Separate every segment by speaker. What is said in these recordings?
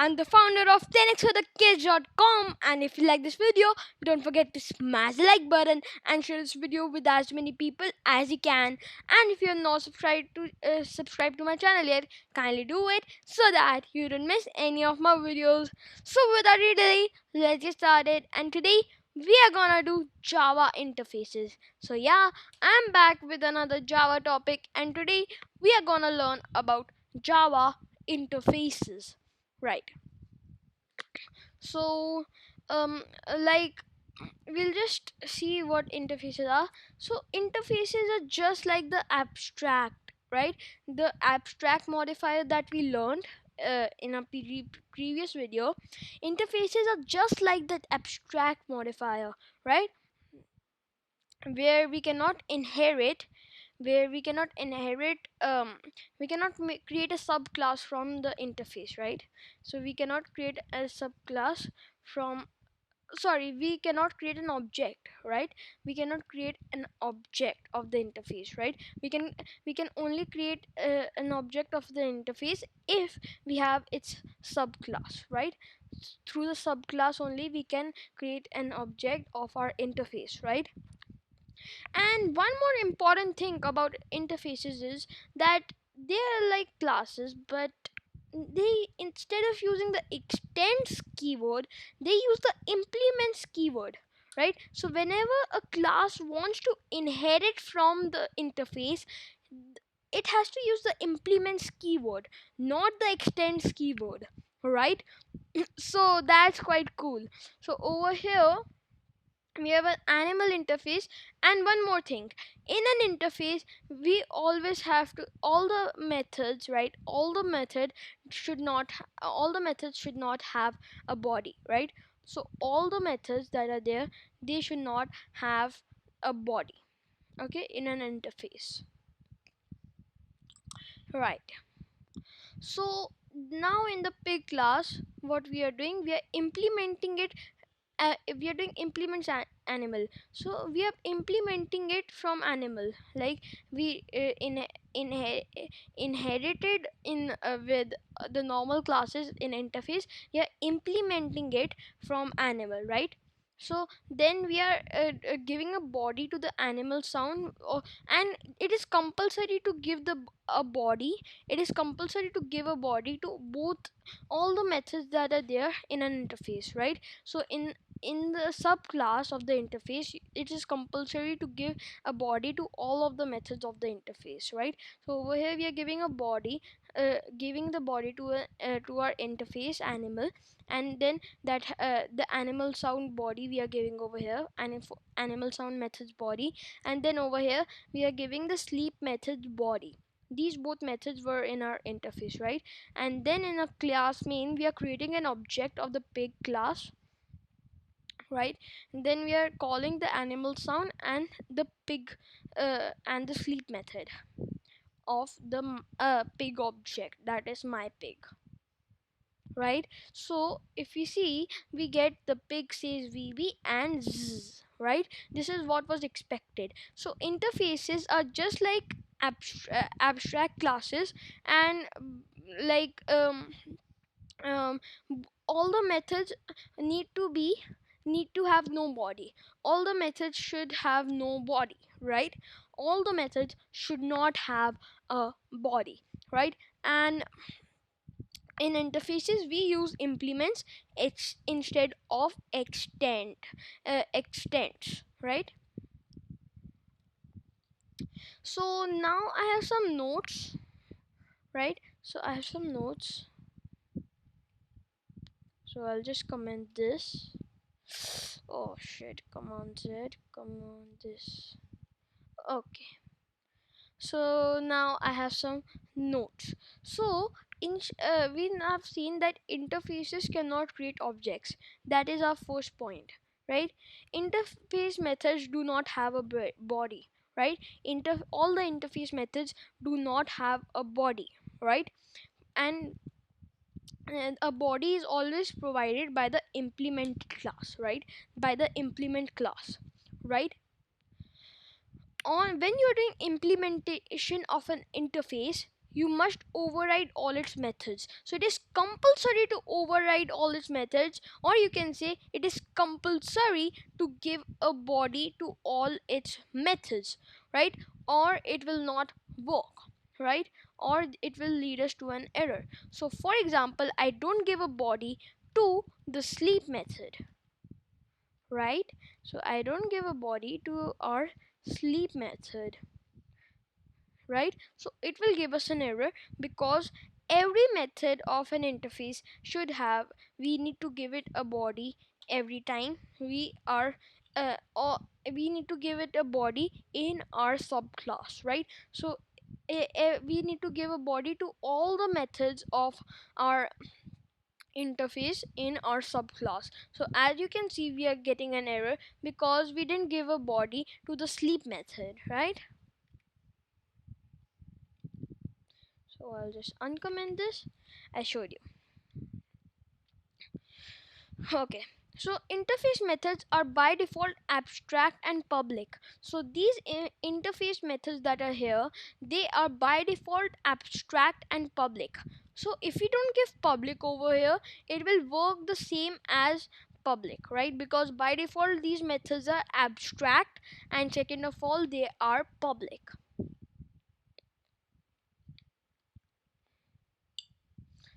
Speaker 1: I'm the founder of 10xforthekids.com, and if you like this video, don't forget to smash the like button and share this video with as many people as you can. And if you're not subscribed to my channel yet, kindly do it so that you don't miss any of my videos. So without delay, let's get started. And today we are gonna do Java interfaces. So yeah, I'm back with another Java topic, and today we are gonna learn about Java interfaces, right? So like we'll just see what interfaces are. So interfaces are just like the abstract, right? The abstract modifier that we learned in a previous video. Interfaces are just like that abstract modifier, right? where we cannot inherit where we cannot create a subclass from the interface, right? So we cannot create a subclass from sorry we cannot create an object, right? We cannot create an object of the interface, right? We can only create an object of the interface if we have its subclass, right? Through the subclass only we can create an object of our interface, right? And one more important thing about interfaces is that they are like classes, but they, instead of using the extends keyword, they use the implements keyword, right? So whenever a class wants to inherit from the interface, it has to use the implements keyword, not the extends keyword, right? So that's quite cool. So over here we have an animal interface. And one more thing, in an interface we always have to, all the methods, right? All the methods should not have a body, right? So all the methods that are there, they should not have a body, okay, in an interface, right? So now in the pig class, what we are doing, we are implementing it. We are doing implements animal, so we are implementing it from animal, like we inherited in with the normal classes in interface, we are implementing it from animal, right? So then we are giving a body to the animal sound, and it is compulsory to give a body. It is compulsory to give a body to both, all the methods that are there in an interface, right? So in the subclass of the interface, it is compulsory to give a body to all of the methods of the interface, right? So over here we are giving a body, giving the body to our interface animal, and then that the animal sound body we are giving over here, and animal sound methods body, and then over here we are giving the sleep methods body. These both methods were in our interface, right? And then in a class main we are creating an object of the pig class, right? And then we are calling the animal sound and the pig and the sleep method of the pig object, that is my pig, right? So if we see, we get the pig says vv and zzz, right? This is what was expected. So interfaces are just like abstract classes, and like um, all the methods need to be need to have no body. All the methods should have no body, right? All the methods should not have a body, right? And in interfaces we use implements instead of extents, right? So now I have some notes, right? So I have some notes, so I'll just comment this. Oh shit, come on Z, come on this. Okay, so now I have some notes. So we have seen that interfaces cannot create objects. That is our first point, right? Interface methods do not have a body, right? All the interface methods do not have a body, right? And a body is always provided by the implement class, right? By the implement class, right? On when you're doing implementation of an interface, you must override all its methods. So it is compulsory to override all its methods, or you can say it is compulsory to give a body to all its methods, right? Or it will not work, right? Or it will lead us to an error. So for example, I don't give a body to the sleep method, right? So I don't give a body to our sleep method, right? So it will give us an error, because every method of an interface should have, we need to give it a body every time we are or we need to give it a body in our subclass, right? So we need to give a body to all the methods of our interface in our subclass. So as you can see, we are getting an error because we didn't give a body to the sleep method, right? So I'll just uncomment this. I showed you. Okay. So interface methods are by default abstract and public. So these interface methods that are here, they are by default abstract and public. So if we don't give public over here, it will work the same as public, right? Because by default these methods are abstract, and second of all, they are public.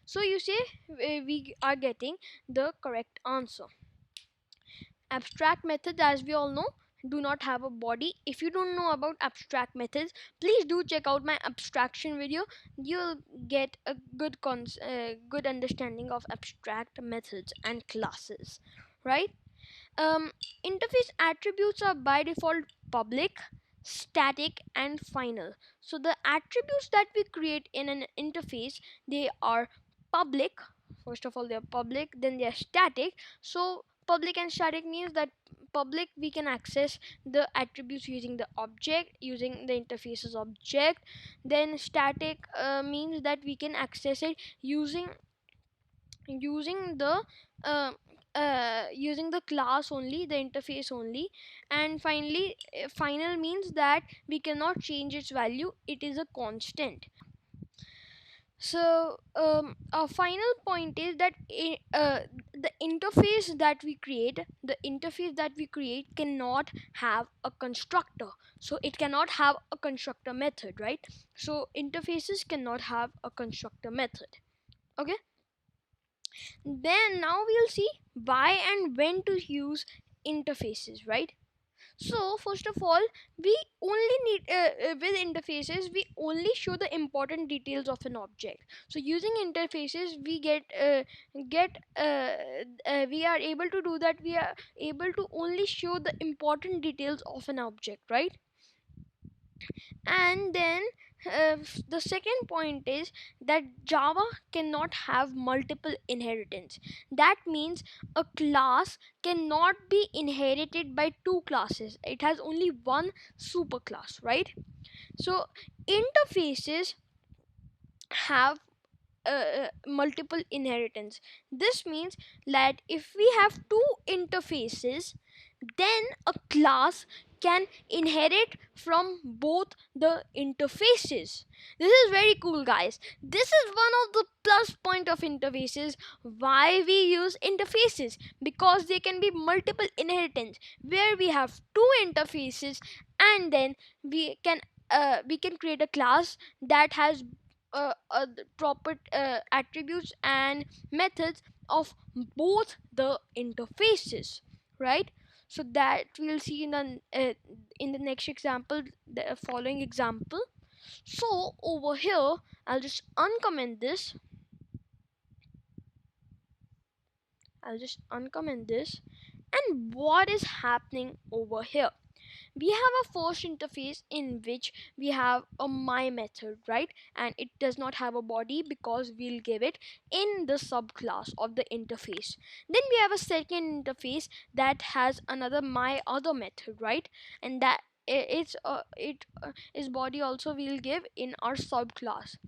Speaker 1: So you say we are getting the correct answer. Abstract methods, as we all know, do not have a body. If you don't know about abstract methods, please do check out my abstraction video. You'll get a good understanding of abstract methods and classes, right? Interface attributes are by default public, static, and final. So the attributes that we create in an interface, they are public. First of all, they are public, then they are static. So public and static means that public, we can access the attributes using the object, using the interface's object. Then static means that we can access it using the uh, using the class only, the interface only. And finally, final means that we cannot change its value, it is a constant. So our final point is that the interface that we create cannot have a constructor. So it cannot have a constructor method, right? So interfaces cannot have a constructor method. Okay. Then now we'll see why and when to use interfaces, right? So first of all, we only need with interfaces, we only show the important details of an object. So using interfaces, we we are able to do that. We are able to only show the important details of an object, right? And then the second point is that Java cannot have multiple inheritance. That means a class cannot be inherited by two classes, it has only one superclass, right? So interfaces have multiple inheritance. This means that if we have two interfaces, then a class can inherit from both the interfaces. This is very cool, guys. This is one of the plus point of interfaces, why we use interfaces, because they can be multiple inheritance, where we have two interfaces, and then we can create a class that has the proper attributes and methods of both the interfaces, right? So that we'll see in the next example, the following example. So over here, I'll just uncomment this. And what is happening over here? We have a first interface in which we have a my method, right? And it does not have a body because we'll give it in the subclass of the interface. Then we have a second interface that has another my other method, right? And that its body also we'll give in our subclass.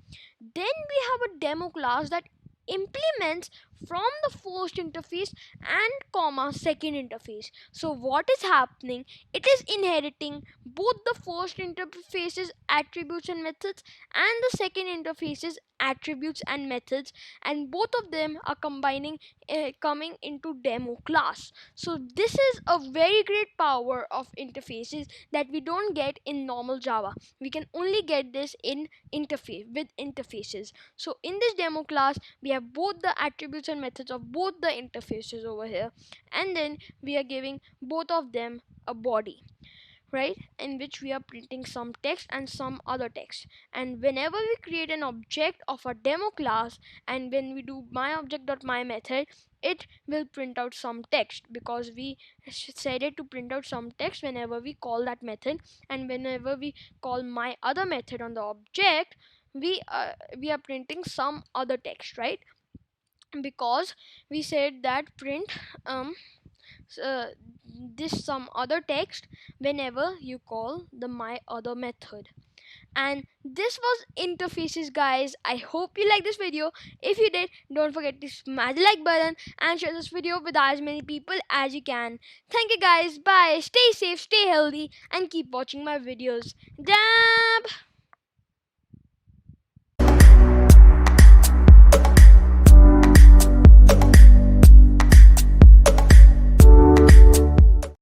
Speaker 1: Then we have a demo class that implements from the first interface and comma second interface. So what is happening, it is inheriting both the first interface's attributes and methods and the second interface's attributes and methods, and both of them are combining, coming into demo class. So this is a very great power of interfaces that we don't get in normal Java. We can only get this in interface with interfaces. So in this demo class we have both the attributes and methods of both the interfaces over here, and then we are giving both of them a body, right, in which we are printing some text and some other text. And whenever we create an object of a demo class, and when we do my object.my method, it will print out some text because we said it to print out some text whenever we call that method. And whenever we call my other method on the object, we are printing some other text, right, because we said that print um uh, this some other text whenever you call the my other method. And this was interfaces, guys. I hope you like this video. If you did, don't forget to smash the like button and share this video with as many people as you can. Thank you, guys. Bye. Stay safe, stay healthy, and keep watching my videos. Dab.